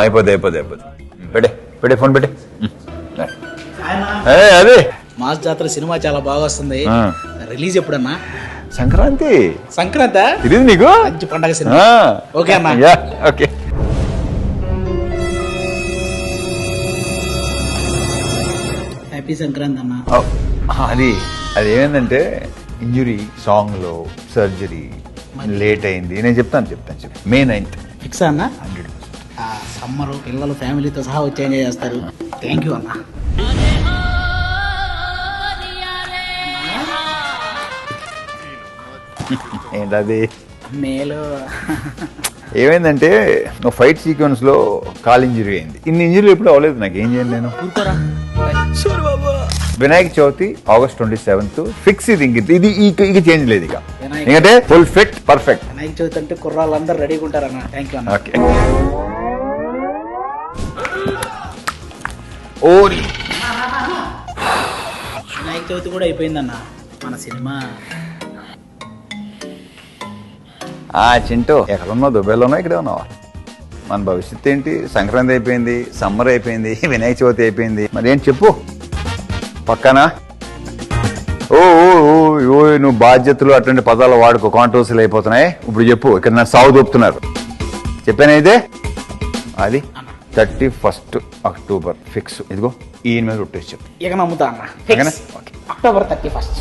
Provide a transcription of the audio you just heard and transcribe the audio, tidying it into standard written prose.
అయిపోద్ది పెట్టే ఫోన్ పెట్టే. అదే మాస్ జాతర సినిమా చాలా బాగా వస్తుంది, రిలీజ్ ఎప్పుడన్నా? సంక్రాంతి. సంక్రాంతి ఇది నీకు మంచి పండగ సినిమా. ఓకే అన్న. ఓకే. హ్యాపీ సంక్రాంతి అన్న. అది ఏమైందంటే ఇంజురీ సాంగ్ లో సర్జరీ లేట్ అయింది. నేను చెప్తాను May 9th ఫిక్స్ అన్న. 100%. సమ్మర్ పిల్లలు ఫ్యామిలీతో సహా వచ్చి ఎంజాయ్ చేస్తారు. థ్యాంక్ యూ అన్న. ఏంటది మేలు ఏమైందంటే నువ్వు ఫైట్ సీక్వెన్స్ లో కాల్ ఇంజరీ అయింది. ఇన్ని ఇంజరీలు ఎప్పుడు అవ్వలేదు నాకు. ఏం చేయండి నేను? Vinayaka Chavithi August 27th fix. ఇది ఇక చేంజ్ లేదు. ఇక ఎందుకంటే full fit perfect. Vinayaka Chavithi అంటే కుర్రాళ్ళందరూ రెడీగా ఉంటారన్న. థ్యాంక్ యూ అన్న. ఓకే. ఓరి వినాయక చవితి కూడా అయిపోయిందన్న. మన సినిమా చింటూ ఎక్కడున్నావు? దుబాయ్లోనో ఇక్కడే ఉన్నావా? మన భవిష్యత్తు ఏంటి? సంక్రాంతి అయిపోయింది, సమ్మర్ అయిపోయింది, వినాయక చవితి అయిపోయింది. మరి ఏంటి చెప్పు పక్కన. ఓ నువ్వు బాధ్యతలు అటువంటి పదాలు వాడుకో, కాంట్రవర్సీలు అయిపోతున్నాయి. ఇప్పుడు చెప్పు. ఇక్కడ నా సాగు దొప్పుతున్నారు. చెప్పానైతే అది 31st October ఫిక్స్. ఇదిగో ఈయన మీద రొట్టేసి చెప్పు. ఇక నమ్ముతా అన్న. ఓకే. October 31st.